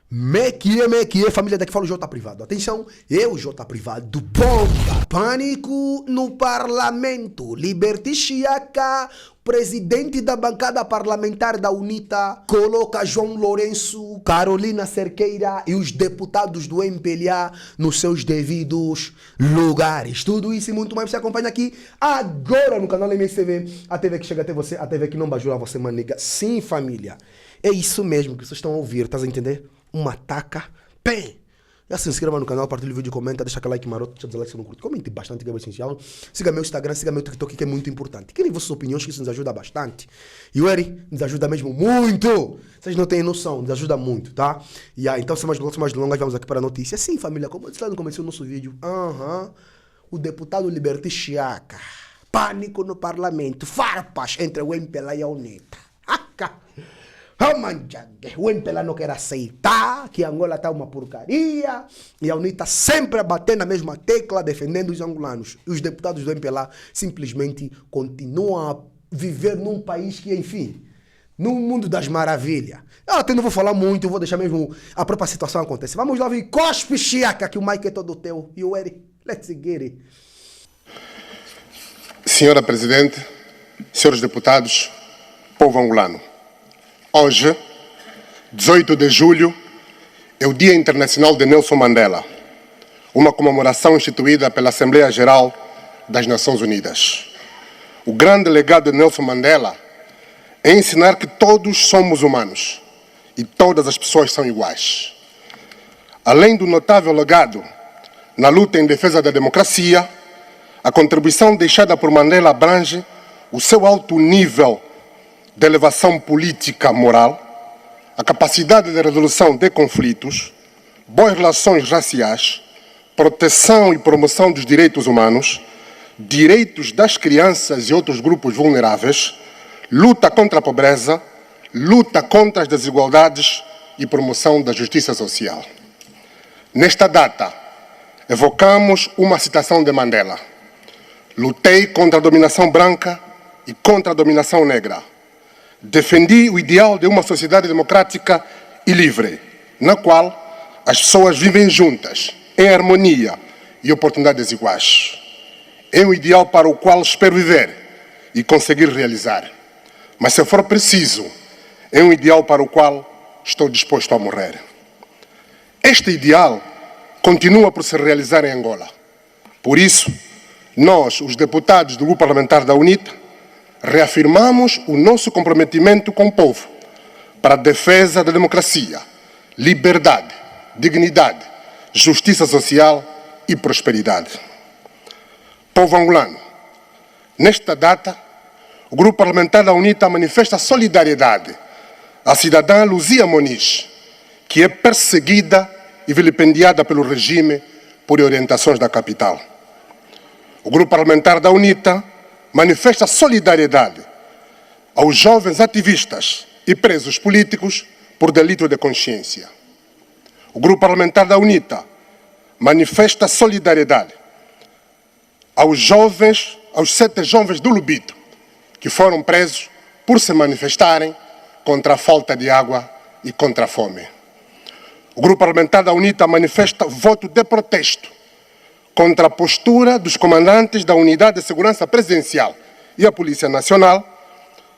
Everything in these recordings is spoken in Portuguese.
Me que é, família, daqui fala o J Privado. Atenção, eu, J Privado, bomba, pânico no parlamento. Liberty Chiaca, presidente da bancada parlamentar da UNITA, coloca João Lourenço, Carolina Cerqueira e os deputados do MPLA nos seus devidos lugares. Tudo isso e muito mais você acompanha aqui agora no canal MSTV, a TV que chega até você, a TV que não bajula você, maniga. Sim, família, é isso mesmo que vocês estão a ouvir, tá a entender? Uma taca, pé! Já se inscreva no canal, partilhe o vídeo, comenta, deixa aquele like maroto, deixa o like se não curte. Comente bastante, que é essencial. Siga meu Instagram, siga meu TikTok, que é muito importante. Querem vossas opiniões, que isso nos ajuda bastante. E o Eri nos ajuda mesmo muito. Vocês não têm noção, nos ajuda muito, tá? E aí, então, sem mais delongas, vamos aqui para a notícia. Sim, família, como eu disse lá no começo do nosso vídeo, o deputado Liberty Chiaca, pânico no parlamento, farpas entre o MPLA e a UNITA. O MPLA não quer aceitar que Angola está uma porcaria e a UNITA sempre a bater na mesma tecla defendendo os angolanos. E os deputados do MPLA simplesmente continuam a viver num país que, enfim, num mundo das maravilhas. Eu até não vou falar muito, vou deixar mesmo a própria situação acontecer. Vamos lá ver, cospe Chiaca, que o Mike é todo teu. E o Eri, let's get it. Senhora Presidente, senhores deputados, povo angolano. Hoje, 18 de julho, é o Dia Internacional de Nelson Mandela, uma comemoração instituída pela Assembleia Geral das Nações Unidas. O grande legado de Nelson Mandela é ensinar que todos somos humanos e todas as pessoas são iguais. Além do notável legado na luta em defesa da democracia, a contribuição deixada por Mandela abrange o seu alto nível de elevação política moral, a capacidade de resolução de conflitos, boas relações raciais, proteção e promoção dos direitos humanos, direitos das crianças e outros grupos vulneráveis, luta contra a pobreza, luta contra as desigualdades e promoção da justiça social. Nesta data, evocamos uma citação de Mandela: lutei contra a dominação branca e contra a dominação negra. Defendi o ideal de uma sociedade democrática e livre, na qual as pessoas vivem juntas, em harmonia e oportunidades iguais. É um ideal para o qual espero viver e conseguir realizar. Mas, se for preciso, é um ideal para o qual estou disposto a morrer. Este ideal continua por se realizar em Angola. Por isso, nós, os deputados do Grupo Parlamentar da UNITA, reafirmamos o nosso comprometimento com o povo para a defesa da democracia, liberdade, dignidade, justiça social e prosperidade. Povo angolano, nesta data, o Grupo Parlamentar da UNITA manifesta solidariedade à cidadã Luzia Moniz, que é perseguida e vilipendiada pelo regime por orientações da capital. O Grupo Parlamentar da UNITA manifesta solidariedade aos jovens ativistas e presos políticos por delito de consciência. O Grupo Parlamentar da UNITA manifesta solidariedade aos 7 jovens do Lubito que foram presos por se manifestarem contra a falta de água e contra a fome. O Grupo Parlamentar da UNITA manifesta voto de protesto contra a postura dos comandantes da Unidade de Segurança Presidencial e a Polícia Nacional,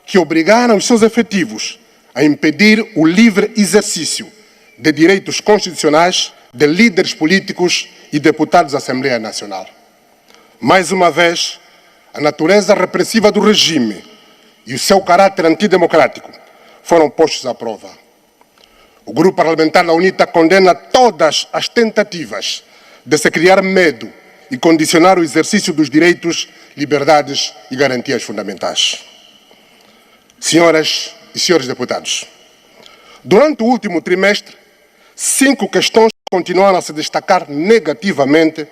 que obrigaram os seus efetivos a impedir o livre exercício de direitos constitucionais de líderes políticos e deputados da Assembleia Nacional. Mais uma vez, a natureza repressiva do regime e o seu caráter antidemocrático foram postos à prova. O Grupo Parlamentar da UNITA condena todas as tentativas de se criar medo e condicionar o exercício dos direitos, liberdades e garantias fundamentais. Senhoras e senhores deputados, durante o último trimestre, 5 questões continuaram a se destacar negativamente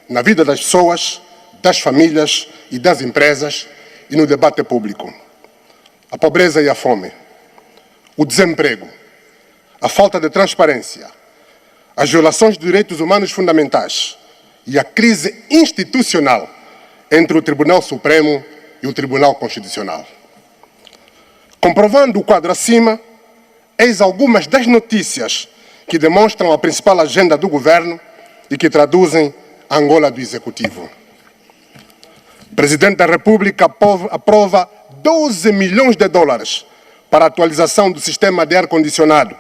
na vida das pessoas, das famílias e das empresas e no debate público: a pobreza e a fome, o desemprego, a falta de transparência, as violações de direitos humanos fundamentais e a crise institucional entre o Tribunal Supremo e o Tribunal Constitucional. Comprovando o quadro acima, eis algumas das notícias que demonstram a principal agenda do governo e que traduzem a Angola do Executivo. O Presidente da República aprova 12 milhões de dólares para a atualização do sistema de ar-condicionado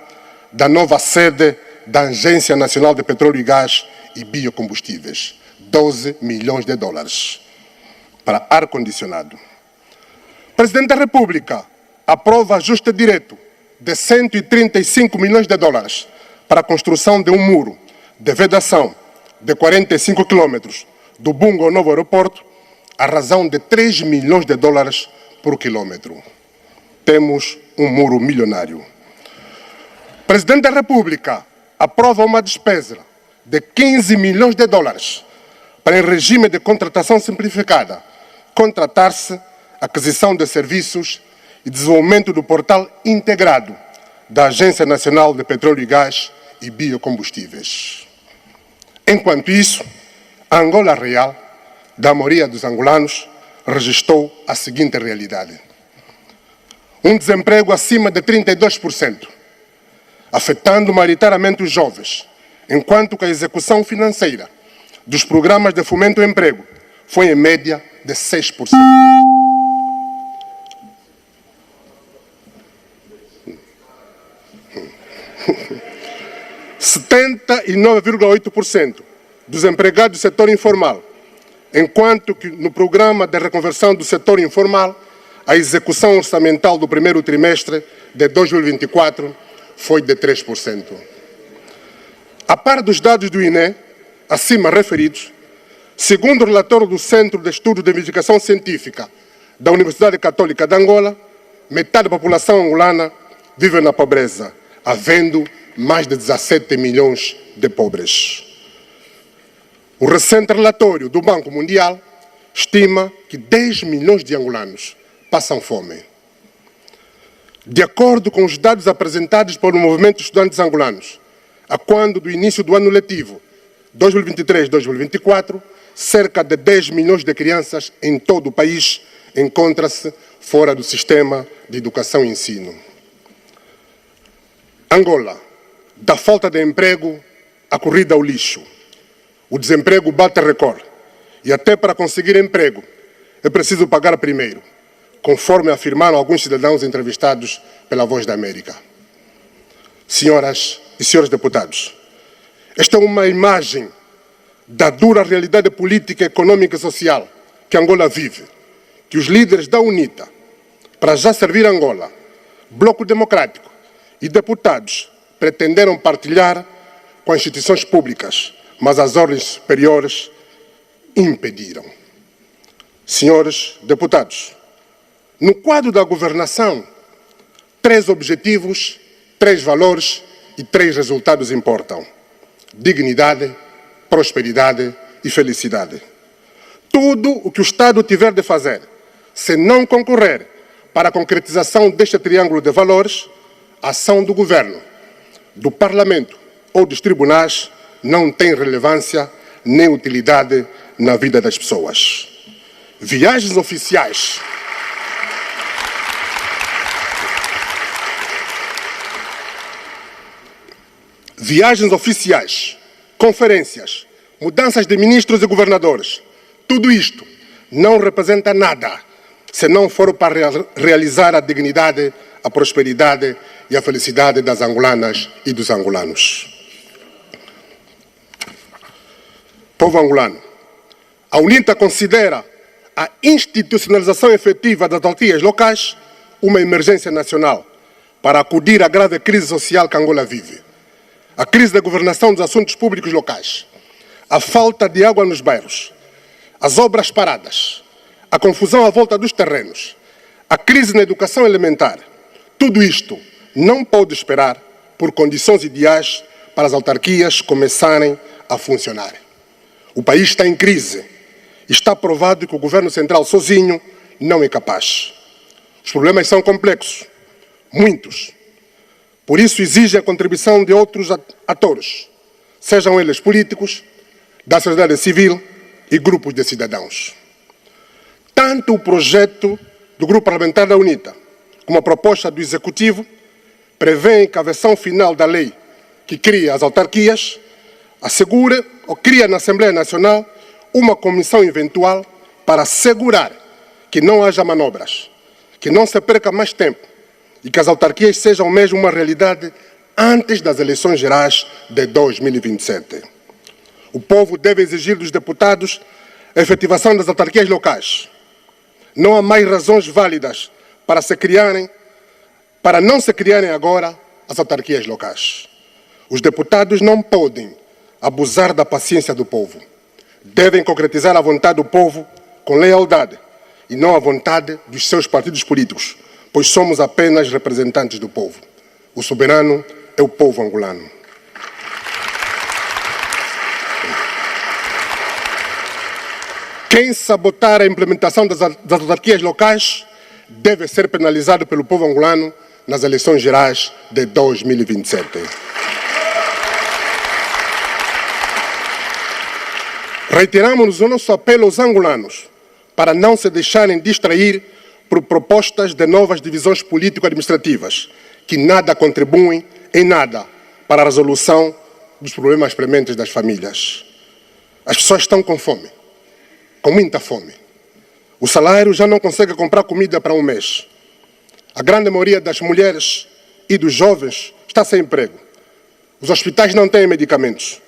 da nova sede da Agência Nacional de Petróleo e Gás e Biocombustíveis. 12 milhões de dólares para ar-condicionado. O Presidente da República aprova ajuste direto de 135 milhões de dólares para a construção de um muro de vedação de 45 quilômetros do Bungo ao novo aeroporto, à razão de 3 milhões de dólares por quilômetro. Temos um muro milionário. O Presidente da República aprova uma despesa de 15 milhões de dólares para, em regime de contratação simplificada, contratar-se aquisição de serviços e desenvolvimento do portal integrado da Agência Nacional de Petróleo e Gás e Biocombustíveis. Enquanto isso, a Angola real, da maioria dos angolanos, registrou a seguinte realidade: um desemprego acima de 32%, afetando maioritariamente os jovens, enquanto que a execução financeira dos programas de fomento ao emprego foi em média de 6%. – 79,8% dos empregados do setor informal, enquanto que no programa de reconversão do setor informal, a execução orçamental do primeiro trimestre de 2024 foi de 3%. A par dos dados do INE, acima referidos, segundo o relatório do Centro de Estudos de Investigação Científica da Universidade Católica de Angola, metade da população angolana vive na pobreza, havendo mais de 17 milhões de pobres. O recente relatório do Banco Mundial estima que 10 milhões de angolanos passam fome. De acordo com os dados apresentados pelo Movimento de Estudantes Angolanos, a quando do início do ano letivo 2023-2024, cerca de 10 milhões de crianças em todo o país encontram-se fora do sistema de educação e ensino. Angola, da falta de emprego à corrida ao lixo. O desemprego bate recorde e até para conseguir emprego é preciso pagar primeiro, conforme afirmaram alguns cidadãos entrevistados pela Voz da América. Senhoras e senhores deputados, esta é uma imagem da dura realidade política, econômica e social que Angola vive, que os líderes da UNITA, para já servir Angola, Bloco Democrático e deputados pretenderam partilhar com as instituições públicas, mas as ordens superiores impediram. Senhores deputados, no quadro da governação, 3 objetivos, 3 valores e 3 resultados importam: dignidade, prosperidade e felicidade. Tudo o que o Estado tiver de fazer, se não concorrer para a concretização deste triângulo de valores, a ação do Governo, do Parlamento ou dos tribunais não tem relevância nem utilidade na vida das pessoas. Viagens oficiais. Viagens oficiais, conferências, mudanças de ministros e governadores, tudo isto não representa nada se não for para realizar a dignidade, a prosperidade e a felicidade das angolanas e dos angolanos. Povo angolano, a UNITA considera a institucionalização efetiva das autarquias locais uma emergência nacional para acudir à grave crise social que Angola vive. A crise da governação dos assuntos públicos locais, a falta de água nos bairros, as obras paradas, a confusão à volta dos terrenos, a crise na educação elementar, tudo isto não pode esperar por condições ideais para as autarquias começarem a funcionar. O país está em crise. Está provado que o governo central sozinho não é capaz. Os problemas são complexos, muitos. Por isso exige a contribuição de outros atores, sejam eles políticos, da sociedade civil e grupos de cidadãos. Tanto o projeto do Grupo Parlamentar da UNITA como a proposta do Executivo prevêem que a versão final da lei que cria as autarquias, assegure ou cria na Assembleia Nacional uma comissão eventual para assegurar que não haja manobras, que não se perca mais tempo e que as autarquias sejam mesmo uma realidade antes das eleições gerais de 2027. O povo deve exigir dos deputados a efetivação das autarquias locais. Não há mais razões válidas para não se criarem agora as autarquias locais. Os deputados não podem abusar da paciência do povo. Devem concretizar a vontade do povo com lealdade e não a vontade dos seus partidos políticos, pois somos apenas representantes do povo. O soberano é o povo angolano. Quem sabotar a implementação das autarquias locais deve ser penalizado pelo povo angolano nas eleições gerais de 2027. Reiteramos o nosso apelo aos angolanos para não se deixarem distrair por propostas de novas divisões político-administrativas que nada contribuem em nada para a resolução dos problemas prementes das famílias. As pessoas estão com fome, com muita fome. O salário já não consegue comprar comida para um mês. A grande maioria das mulheres e dos jovens está sem emprego. Os hospitais não têm medicamentos.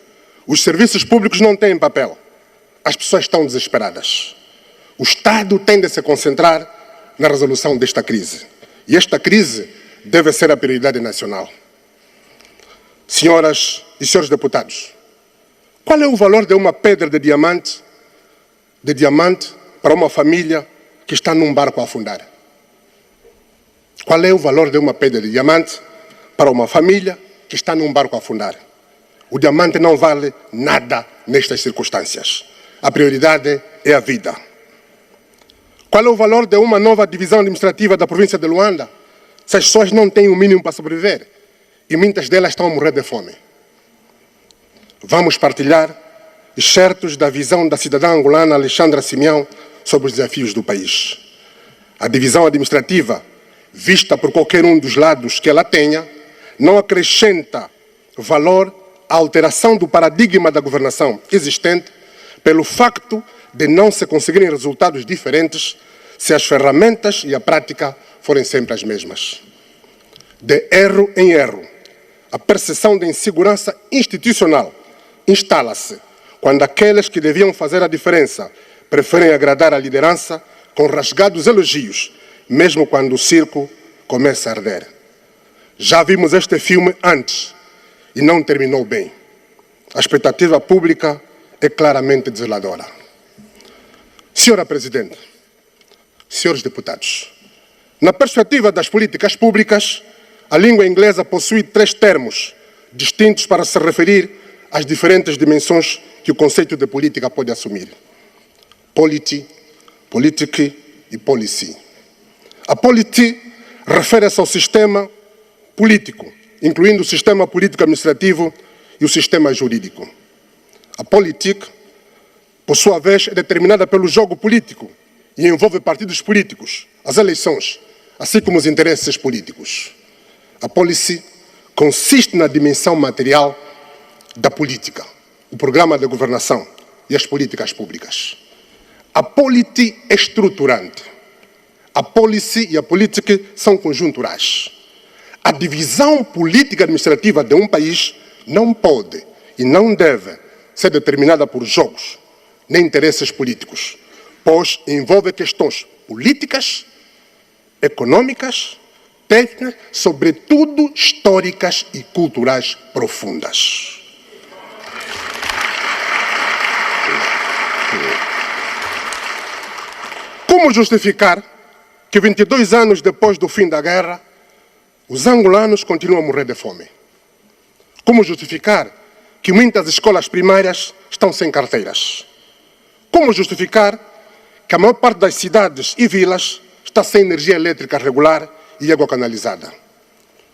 Os serviços públicos não têm papel. As pessoas estão desesperadas. O Estado tem de se concentrar na resolução desta crise. E esta crise deve ser a prioridade nacional. Senhoras e senhores deputados, qual é o valor de uma pedra de diamante para uma família que está num barco a afundar? Qual é o valor de uma pedra de diamante para uma família que está num barco a afundar? O diamante não vale nada nestas circunstâncias. A prioridade é a vida. Qual é o valor de uma nova divisão administrativa da província de Luanda se as pessoas não têm o mínimo para sobreviver e muitas delas estão a morrer de fome? Vamos partilhar excertos da visão da cidadã angolana Alexandra Simeão sobre os desafios do país. A divisão administrativa, vista por qualquer um dos lados que ela tenha, não acrescenta valor à alteração do paradigma da governação existente pelo facto de não se conseguirem resultados diferentes se as ferramentas e a prática forem sempre as mesmas. De erro em erro, a percepção de insegurança institucional instala-se quando aqueles que deviam fazer a diferença preferem agradar a liderança com rasgados elogios, mesmo quando o circo começa a arder. Já vimos este filme antes e não terminou bem. A expectativa pública é claramente desoladora. Senhora Presidente, senhores deputados, na perspectiva das políticas públicas, a língua inglesa possui 3 termos distintos para se referir às diferentes dimensões que o conceito de política pode assumir: polity, politic e policy. A polity refere-se ao sistema político, incluindo o sistema político-administrativo e o sistema jurídico. A politic, por sua vez, é determinada pelo jogo político e envolve partidos políticos, as eleições, assim como os interesses políticos. A policy consiste na dimensão material da política, o programa de governação e as políticas públicas. A polity é estruturante. A policy e a política são conjunturais. A divisão política administrativa de um país não pode e não deve ser determinada por jogos nem interesses políticos, pois envolve questões políticas, econômicas, técnicas, sobretudo históricas e culturais profundas. Como justificar que 22 anos depois do fim da guerra, os angolanos continuam a morrer de fome? Como justificar que muitas escolas primárias estão sem carteiras? Como justificar que a maior parte das cidades e vilas está sem energia elétrica regular e água canalizada?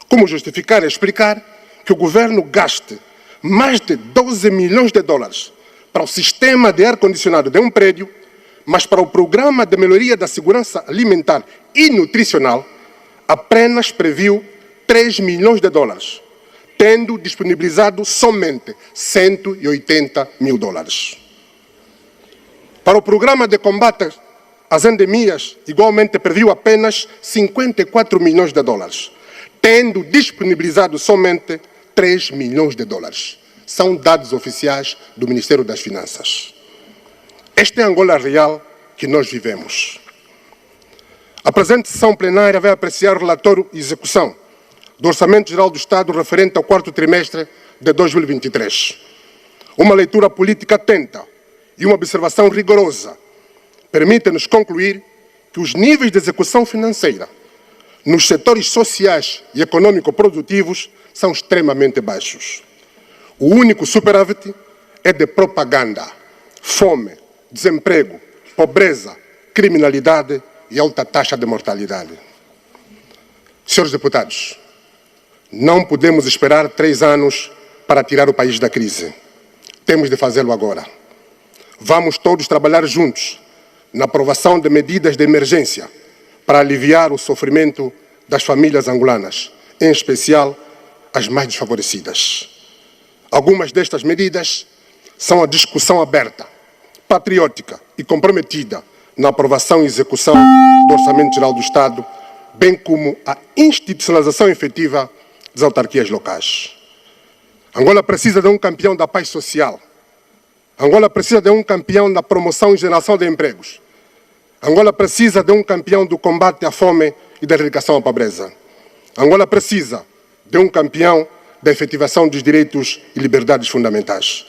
Como justificar e explicar que o governo gaste mais de 12 milhões de dólares para o sistema de ar-condicionado de um prédio, mas para o programa de melhoria da segurança alimentar e nutricional apenas previu 3 milhões de dólares, tendo disponibilizado somente $180 mil. Para o programa de combate às endemias, igualmente previu apenas $54 milhões, tendo disponibilizado somente $3 milhões. São dados oficiais do Ministério das Finanças. Esta é a Angola real que nós vivemos. A presente sessão plenária vai apreciar o relatório e execução do Orçamento Geral do Estado referente ao quarto trimestre de 2023. Uma leitura política atenta e uma observação rigorosa permitem-nos concluir que os níveis de execução financeira nos setores sociais e econômico-produtivos são extremamente baixos. O único superávit é de propaganda, fome, desemprego, pobreza, criminalidade e alta taxa de mortalidade. Senhores deputados, não podemos esperar 3 anos para tirar o país da crise. Temos de fazê-lo agora. Vamos todos trabalhar juntos na aprovação de medidas de emergência para aliviar o sofrimento das famílias angolanas, em especial as mais desfavorecidas. Algumas destas medidas são a discussão aberta, patriótica e comprometida na aprovação e execução do Orçamento Geral do Estado, bem como a institucionalização efetiva das autarquias locais. Angola precisa de um campeão da paz social. Angola precisa de um campeão da promoção e geração de empregos. Angola precisa de um campeão do combate à fome e da erradicação à pobreza. Angola precisa de um campeão da efetivação dos direitos e liberdades fundamentais.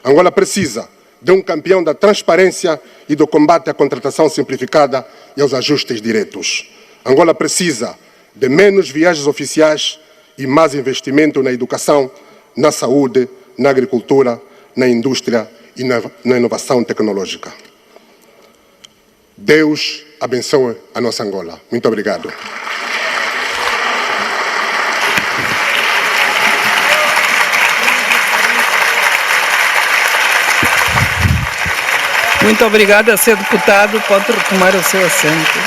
Angola precisa de um campeão da transparência e do combate à contratação simplificada e aos ajustes diretos. Angola precisa de menos viagens oficiais e mais investimento na educação, na saúde, na agricultura, na indústria e na inovação tecnológica. Deus abençoe a nossa Angola. Muito obrigado. Muito obrigada, Sr. Deputado. Pode retomar o seu assento.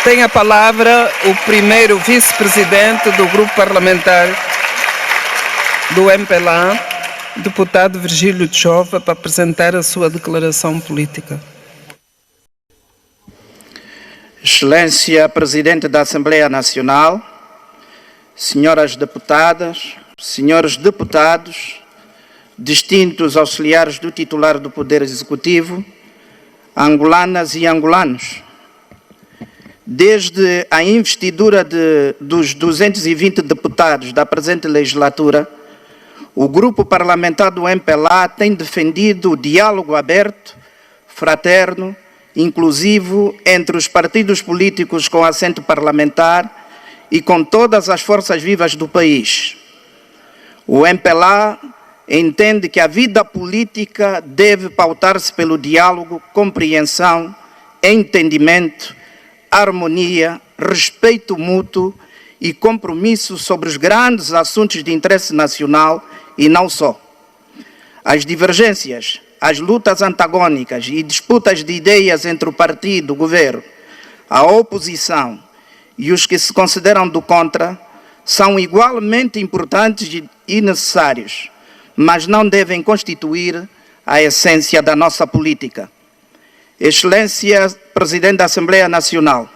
Tem a palavra o primeiro vice-presidente do Grupo Parlamentar do MPLA, deputado Virgílio Chova, para apresentar a sua declaração política. Excelência Presidente da Assembleia Nacional, senhoras deputadas, senhores deputados, distintos auxiliares do titular do Poder Executivo, angolanas e angolanos. Desde a investidura dos 220 deputados da presente legislatura, o Grupo Parlamentar do MPLA tem defendido o diálogo aberto, fraterno, inclusivo entre os partidos políticos com assento parlamentar e com todas as forças vivas do país. O MPLA entende que a vida política deve pautar-se pelo diálogo, compreensão, entendimento, harmonia, respeito mútuo e compromisso sobre os grandes assuntos de interesse nacional e não só. As divergências, as lutas antagônicas e disputas de ideias entre o partido, o governo, a oposição e os que se consideram do contra são igualmente importantes e necessários, mas não devem constituir a essência da nossa política. Excelência Presidente da Assembleia Nacional,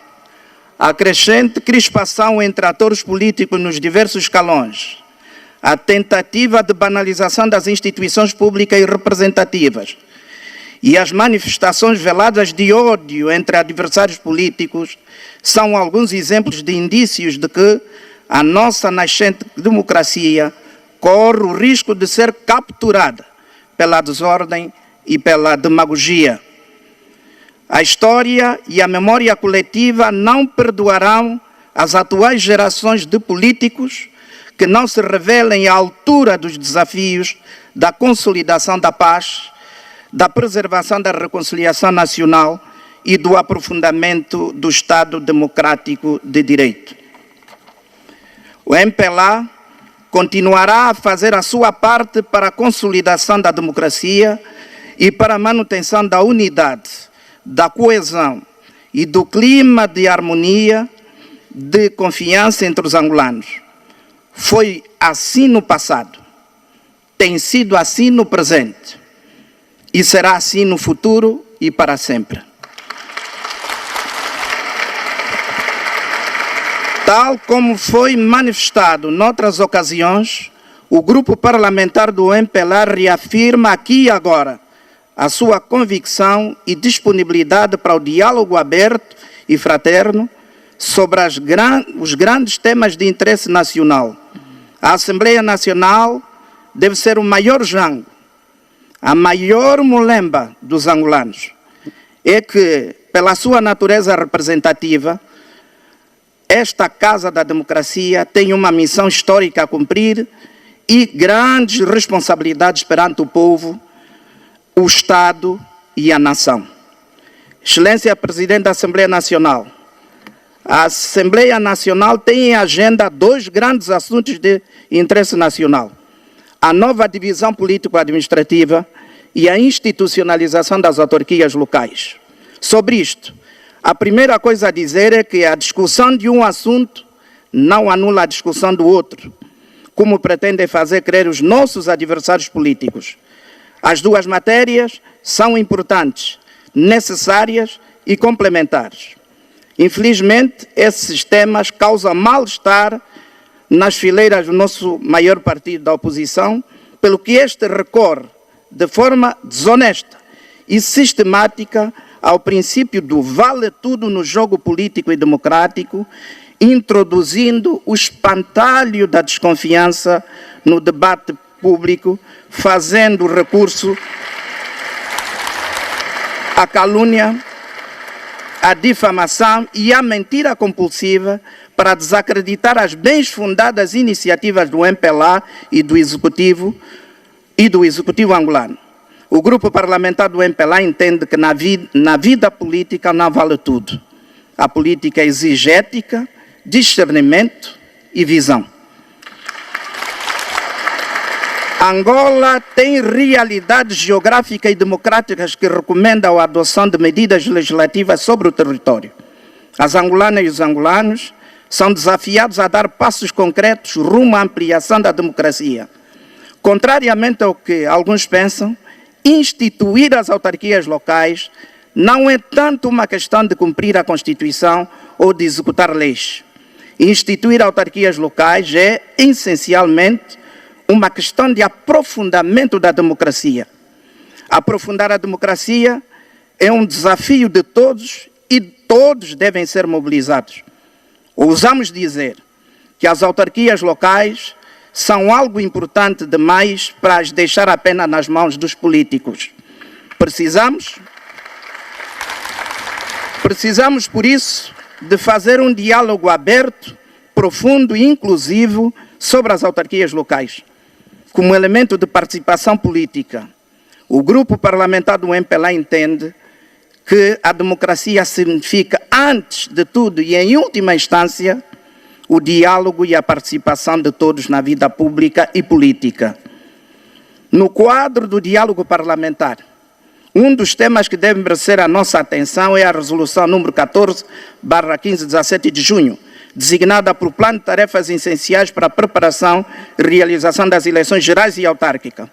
a crescente crispação entre atores políticos nos diversos escalões, a tentativa de banalização das instituições públicas e representativas e as manifestações veladas de ódio entre adversários políticos são alguns exemplos de indícios de que a nossa nascente democracia corre o risco de ser capturada pela desordem e pela demagogia. A história e a memória coletiva não perdoarão as atuais gerações de políticos que não se revelem à altura dos desafios da consolidação da paz, da preservação da reconciliação nacional e do aprofundamento do Estado democrático de direito. O MPLA continuará a fazer a sua parte para a consolidação da democracia e para a manutenção da unidade, da coesão e do clima de harmonia, de confiança entre os angolanos. Foi assim no passado, tem sido assim no presente e será assim no futuro e para sempre. Tal como foi manifestado noutras ocasiões, o grupo parlamentar do MPLA reafirma aqui e agora a sua convicção e disponibilidade para o diálogo aberto e fraterno sobre os grandes temas de interesse nacional. A Assembleia Nacional deve ser o maior jango, a maior molemba dos angolanos. É que, pela sua natureza representativa, esta Casa da Democracia tem uma missão histórica a cumprir e grandes responsabilidades perante o povo, o Estado e a nação. Excelência Presidente da Assembleia Nacional, a Assembleia Nacional tem em agenda 2 grandes assuntos de interesse nacional: a nova divisão político-administrativa e a institucionalização das autarquias locais. Sobre isto, a primeira coisa a dizer é que a discussão de um assunto não anula a discussão do outro, como pretendem fazer crer os nossos adversários políticos. As duas matérias são importantes, necessárias e complementares. Infelizmente, esses temas causam mal-estar nas fileiras do nosso maior partido da oposição, pelo que este recorre de forma desonesta e sistemática ao princípio do vale-tudo no jogo político e democrático, introduzindo o espantalho da desconfiança no debate público, fazendo recurso à calúnia, à difamação e à mentira compulsiva para desacreditar as bem fundadas iniciativas do MPLA e do Executivo angolano. O grupo parlamentar do MPLA entende que na vida política não vale tudo. A política exige ética, discernimento e visão. Angola tem realidades geográficas e democráticas que recomendam a adoção de medidas legislativas sobre o território. As angolanas e os angolanos são desafiados a dar passos concretos rumo à ampliação da democracia. Contrariamente ao que alguns pensam, instituir as autarquias locais não é tanto uma questão de cumprir a Constituição ou de executar leis. Instituir autarquias locais é, essencialmente, uma questão de aprofundamento da democracia. Aprofundar a democracia é um desafio de todos e todos devem ser mobilizados. Ousamos dizer que as autarquias locais são algo importante demais para as deixar apenas nas mãos dos políticos. Precisamos, por isso, de fazer um diálogo aberto, profundo e inclusivo sobre as autarquias locais. Como elemento de participação política, o grupo parlamentar do MPLA entende que a democracia significa, antes de tudo e em última instância, o diálogo e a participação de todos na vida pública e política. No quadro do diálogo parlamentar, um dos temas que deve merecer a nossa atenção é a resolução número 14/15, 17 de junho, designada por Plano de Tarefas Essenciais para a Preparação e Realização das Eleições Gerais e Autárquicas.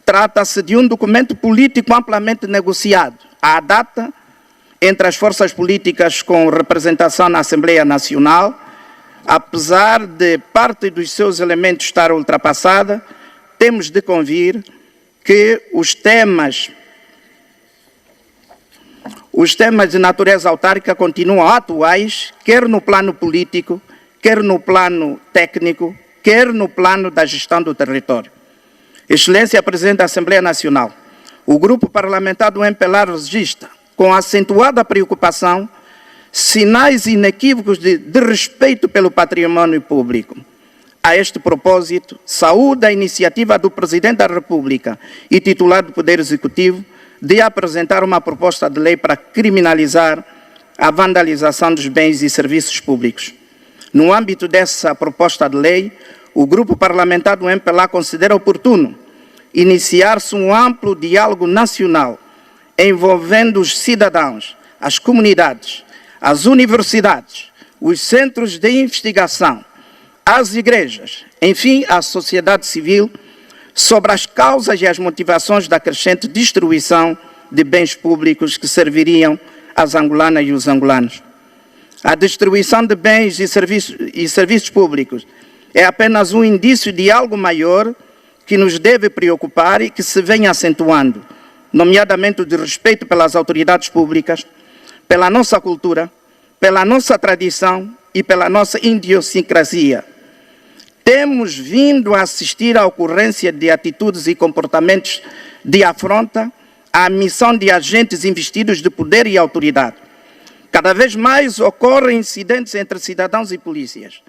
Trata-se de um documento político amplamente negociado, à data, entre as forças políticas com representação na Assembleia Nacional. Apesar de parte dos seus elementos estar ultrapassada, temos de convir que os temas de natureza autárquica continuam atuais, quer no plano político, quer no plano técnico, quer no plano da gestão do território. Excelência Presidente da Assembleia Nacional, o grupo parlamentar do MPLA registra, com acentuada preocupação, sinais inequívocos de respeito pelo patrimônio público. A este propósito, saúde a iniciativa do Presidente da República e titular do Poder Executivo de apresentar uma proposta de lei para criminalizar a vandalização dos bens e serviços públicos. No âmbito dessa proposta de lei, o grupo parlamentar do MPLA considera oportuno iniciar-se um amplo diálogo nacional envolvendo os cidadãos, as comunidades as universidades, os centros de investigação, as igrejas, enfim, a sociedade civil, sobre as causas e as motivações da crescente destruição de bens públicos que serviriam às angolanas e os angolanos. A destruição de bens e serviços públicos é apenas um indício de algo maior que nos deve preocupar e que se vem acentuando, nomeadamente o desrespeito pelas autoridades públicas, pela nossa cultura, pela nossa tradição e pela nossa idiosincrasia. Temos vindo a assistir à ocorrência de atitudes e comportamentos de afronta à missão de agentes investidos de poder e autoridade. Cada vez mais ocorrem incidentes entre cidadãos e polícias.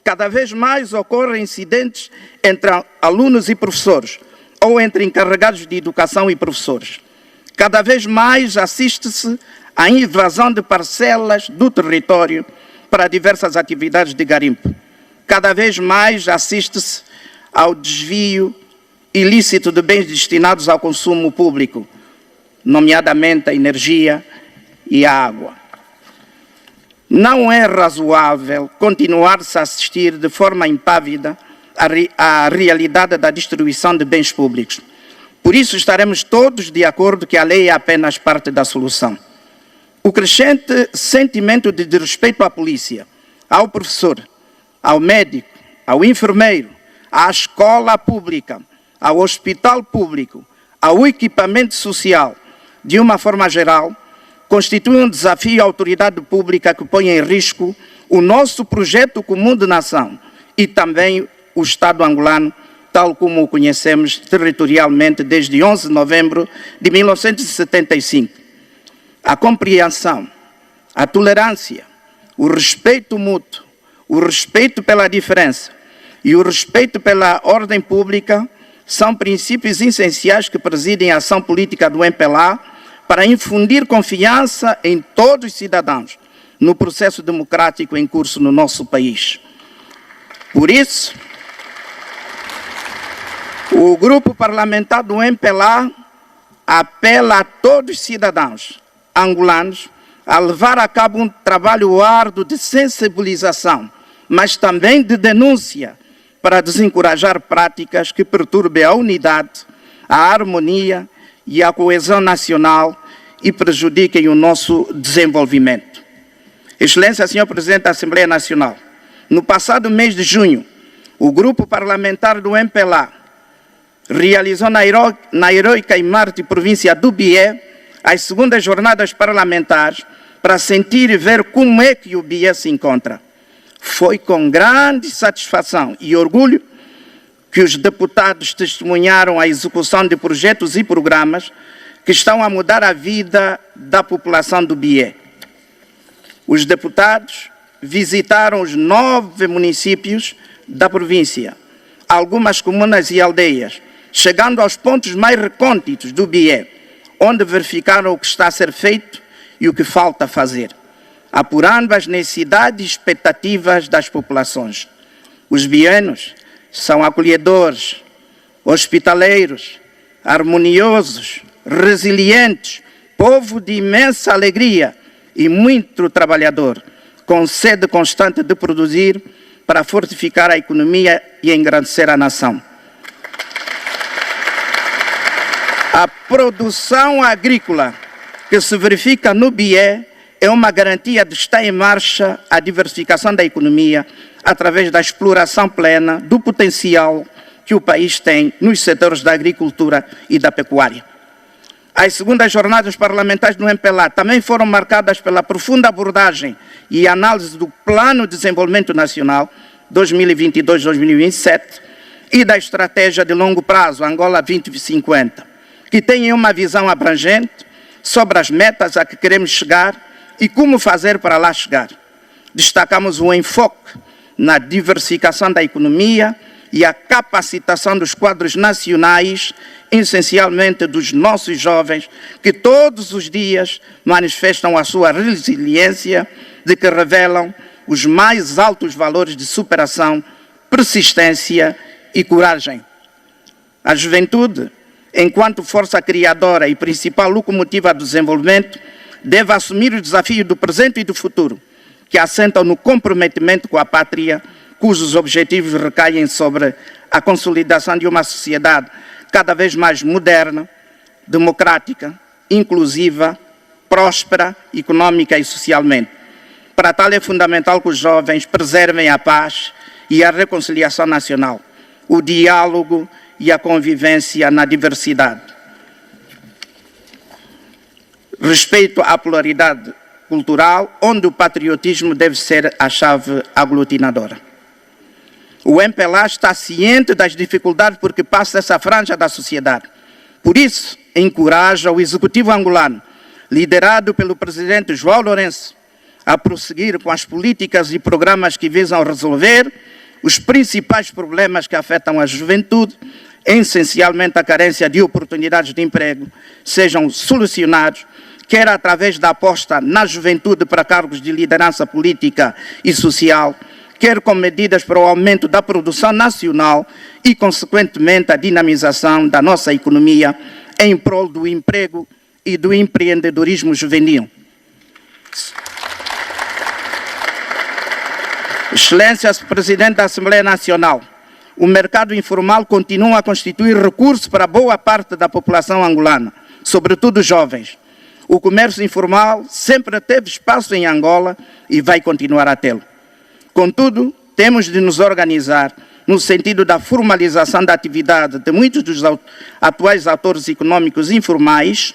Cada vez mais ocorrem incidentes entre alunos e professores, ou entre encarregados de educação e professores. Cada vez mais assiste-se à invasão de parcelas do território para diversas atividades de garimpo. Cada vez mais assiste-se ao desvio ilícito de bens destinados ao consumo público, nomeadamente a energia e a água. Não é razoável continuar-se a assistir de forma impávida à realidade da destruição de bens públicos. Por isso estaremos todos de acordo que a lei é apenas parte da solução. O crescente sentimento de desrespeito à polícia, ao professor, ao médico, ao enfermeiro, à escola pública, ao hospital público, ao equipamento social, de uma forma geral, constitui um desafio à autoridade pública que põe em risco o nosso projeto comum de nação e também o Estado angolano, tal como o conhecemos territorialmente desde 11 de novembro de 1975. A compreensão, a tolerância, o respeito mútuo, o respeito pela diferença e o respeito pela ordem pública são princípios essenciais que presidem a ação política do MPLA para infundir confiança em todos os cidadãos no processo democrático em curso no nosso país. Por isso, o grupo parlamentar do MPLA apela a todos os cidadãos angolanos a levar a cabo um trabalho árduo de sensibilização, mas também de denúncia, para desencorajar práticas que perturbem a unidade, a harmonia e a coesão nacional e prejudiquem o nosso desenvolvimento. Excelência, Senhor Presidente da Assembleia Nacional, no passado mês de junho, o grupo parlamentar do MPLA realizou na heroica e mártir província do Bié as segundas jornadas parlamentares para sentir e ver como é que o Bié se encontra. Foi com grande satisfação e orgulho que os deputados testemunharam a execução de projetos e programas que estão a mudar a vida da população do Bié. Os deputados visitaram os 9 municípios da província, algumas comunas e aldeias, chegando aos pontos mais recônditos do Bié, onde verificaram o que está a ser feito e o que falta fazer, apurando as necessidades e expectativas das populações. Os bianos são acolhedores, hospitaleiros, harmoniosos, resilientes, povo de imensa alegria e muito trabalhador, com sede constante de produzir para fortificar a economia e engrandecer a nação. A produção agrícola que se verifica no Bié é uma garantia de estar em marcha a diversificação da economia através da exploração plena do potencial que o país tem nos setores da agricultura e da pecuária. As segundas jornadas parlamentares do MPLA também foram marcadas pela profunda abordagem e análise do Plano de Desenvolvimento Nacional 2022-2027 e da Estratégia de Longo Prazo Angola 2050, que tem uma visão abrangente sobre as metas a que queremos chegar e como fazer para lá chegar. Destacamos o enfoque na diversificação da economia e a capacitação dos quadros nacionais, essencialmente dos nossos jovens, que todos os dias manifestam a sua resiliência, de que revelam os mais altos valores de superação, persistência e coragem. A juventude, enquanto força criadora e principal locomotiva do desenvolvimento, deve assumir o desafio do presente e do futuro, que assentam no comprometimento com a pátria, cujos objetivos recaem sobre a consolidação de uma sociedade cada vez mais moderna, democrática, inclusiva, próspera, econômica e socialmente. Para tal é fundamental que os jovens preservem a paz e a reconciliação nacional, o diálogo e a convivência na diversidade. Respeito à pluralidade cultural, onde o patriotismo deve ser a chave aglutinadora. O MPLA está ciente das dificuldades por que passa essa franja da sociedade. Por isso, encoraja o Executivo angolano, liderado pelo presidente João Lourenço, a prosseguir com as políticas e programas que visam resolver os principais problemas que afetam a juventude, essencialmente a carência de oportunidades de emprego, sejam solucionados, quer através da aposta na juventude para cargos de liderança política e social, quer com medidas para o aumento da produção nacional e, consequentemente, a dinamização da nossa economia em prol do emprego e do empreendedorismo juvenil. Excelência Presidente da Assembleia Nacional, o mercado informal continua a constituir recurso para boa parte da população angolana, sobretudo os jovens. O comércio informal sempre teve espaço em Angola e vai continuar a tê-lo. Contudo, temos de nos organizar no sentido da formalização da atividade de muitos dos atuais atores econômicos informais,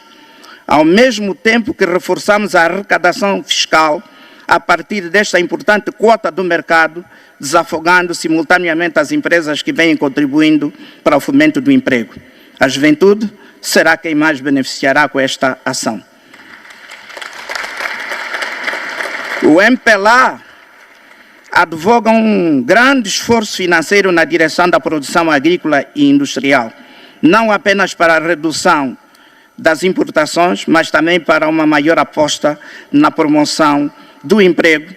ao mesmo tempo que reforçamos a arrecadação fiscal a partir desta importante quota do mercado, desafogando simultaneamente as empresas que vêm contribuindo para o fomento do emprego. A juventude será quem mais beneficiará com esta ação. O MPLA advoga um grande esforço financeiro na direção da produção agrícola e industrial, não apenas para a redução das importações, mas também para uma maior aposta na promoção do emprego,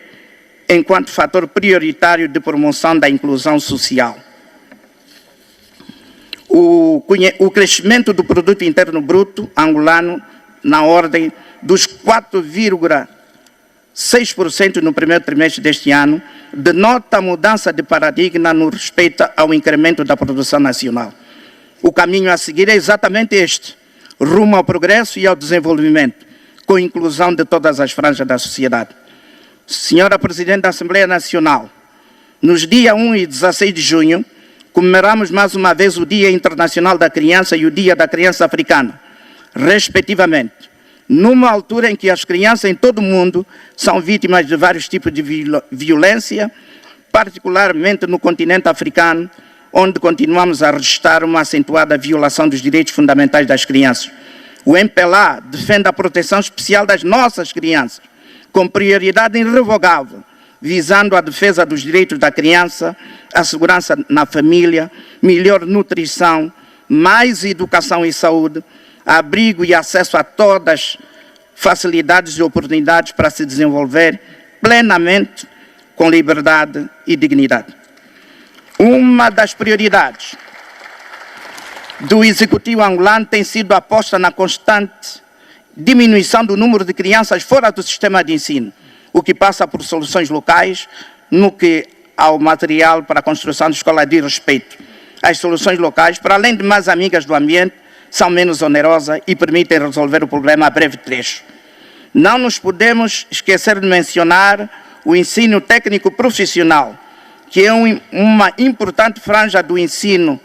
enquanto fator prioritário de promoção da inclusão social. O crescimento do produto interno bruto angolano na ordem dos 4,6% no primeiro trimestre deste ano denota a mudança de paradigma no respeito ao incremento da produção nacional. O caminho a seguir é exatamente este, rumo ao progresso e ao desenvolvimento, com a inclusão de todas as franjas da sociedade. Senhora Presidente da Assembleia Nacional, nos dias 1 e 16 de junho, comemoramos mais uma vez o Dia Internacional da Criança e o Dia da Criança Africana, respectivamente, numa altura em que as crianças em todo o mundo são vítimas de vários tipos de violência, particularmente no continente africano, onde continuamos a registrar uma acentuada violação dos direitos fundamentais das crianças. O MPLA defende a proteção especial das nossas crianças, com prioridade irrevogável, visando a defesa dos direitos da criança, a segurança na família, melhor nutrição, mais educação e saúde, abrigo e acesso a todas facilidades e oportunidades para se desenvolver plenamente com liberdade e dignidade. Uma das prioridades do Executivo angolano tem sido a aposta na constante diminuição do número de crianças fora do sistema de ensino, o que passa por soluções locais no que ao material para a construção de escolas de respeito. As soluções locais, para além de mais amigas do ambiente, são menos onerosas e permitem resolver o problema a breve trecho. Não nos podemos esquecer de mencionar o ensino técnico profissional, que é uma importante franja do ensino,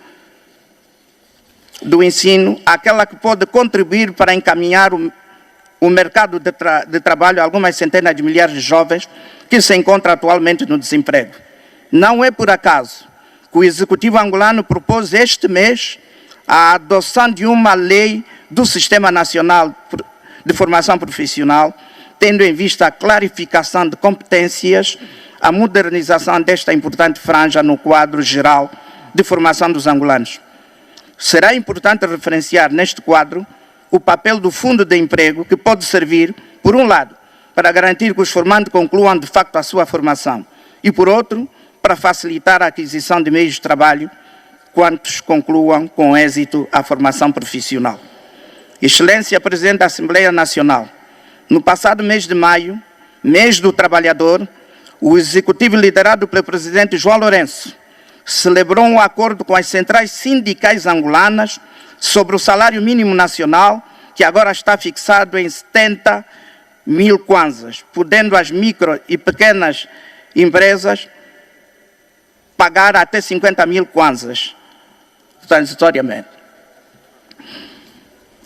aquela que pode contribuir para encaminhar o mercado de trabalho a algumas centenas de milhares de jovens que se encontram atualmente no desemprego. Não é por acaso que o Executivo angolano propôs este mês a adoção de uma lei do Sistema Nacional de Formação Profissional, tendo em vista a clarificação de competências, a modernização desta importante franja no quadro geral de formação dos angolanos. Será importante referenciar neste quadro o papel do Fundo de Emprego, que pode servir, por um lado, para garantir que os formandos concluam de facto a sua formação e, por outro, para facilitar a aquisição de meios de trabalho quantos concluam com êxito a formação profissional. Excelência Presidente da Assembleia Nacional, no passado mês de maio, mês do trabalhador, o executivo liderado pelo presidente João Lourenço celebrou um acordo com as centrais sindicais angolanas sobre o salário mínimo nacional, que agora está fixado em 70.000 kwanzas, podendo as micro e pequenas empresas pagar até 50.000 kwanzas, transitoriamente.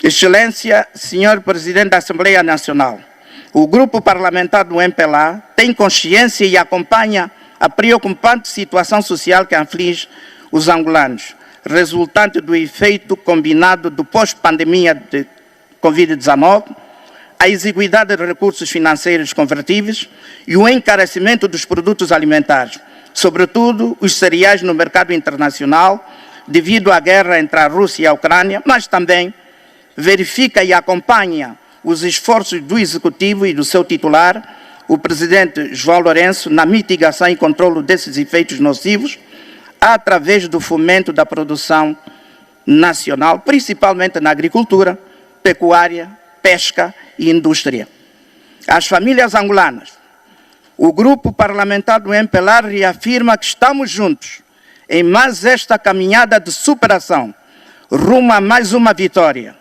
Excelência, senhor Presidente da Assembleia Nacional, o grupo parlamentar do MPLA tem consciência e acompanha a preocupante situação social que aflige os angolanos, resultante do efeito combinado do pós-pandemia de Covid-19, a exiguidade de recursos financeiros convertíveis e o encarecimento dos produtos alimentares, sobretudo os cereais no mercado internacional, devido à guerra entre a Rússia e a Ucrânia, mas também verifica e acompanha os esforços do Executivo e do seu titular, o Presidente João Lourenço, na mitigação e controle desses efeitos nocivos, através do fomento da produção nacional, principalmente na agricultura, pecuária, pesca e indústria. Às famílias angolanas, o grupo parlamentar do MPLA reafirma que estamos juntos em mais esta caminhada de superação, rumo a mais uma vitória.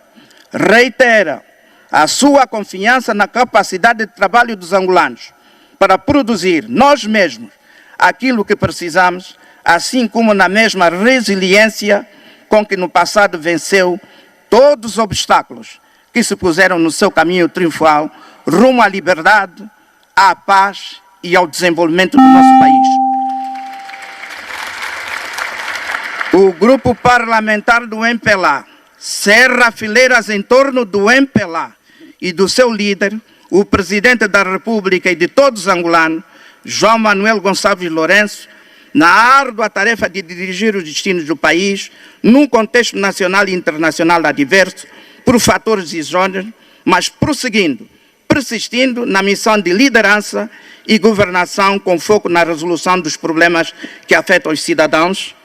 Reitera a sua confiança na capacidade de trabalho dos angolanos para produzir nós mesmos aquilo que precisamos, assim como na mesma resiliência com que no passado venceu todos os obstáculos que se puseram no seu caminho triunfal rumo à liberdade, à paz e ao desenvolvimento do nosso país. O grupo parlamentar do MPLA cerra fileiras em torno do MPLA e do seu líder, o Presidente da República e de todos os angolanos, João Manuel Gonçalves Lourenço, na árdua tarefa de dirigir os destinos do país, num contexto nacional e internacional adverso, por fatores exógenos, mas prosseguindo, persistindo na missão de liderança e governação com foco na resolução dos problemas que afetam os cidadãos,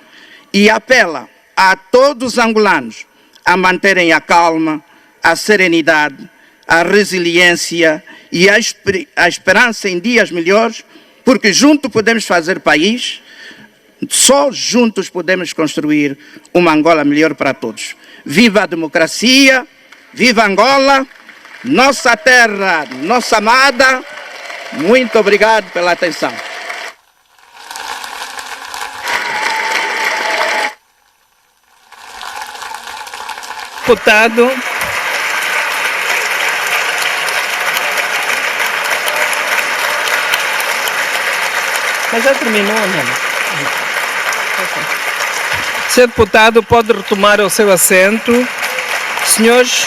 e apela a todos os angolanos a manterem a calma, a serenidade, a resiliência e a esperança em dias melhores, porque juntos podemos fazer país, só juntos podemos construir uma Angola melhor para todos. Viva a democracia, viva Angola, nossa terra, nossa amada. Muito obrigado pela atenção. Deputado. Mas já terminou, não? Senhor deputado, pode retomar o seu assento. Senhores.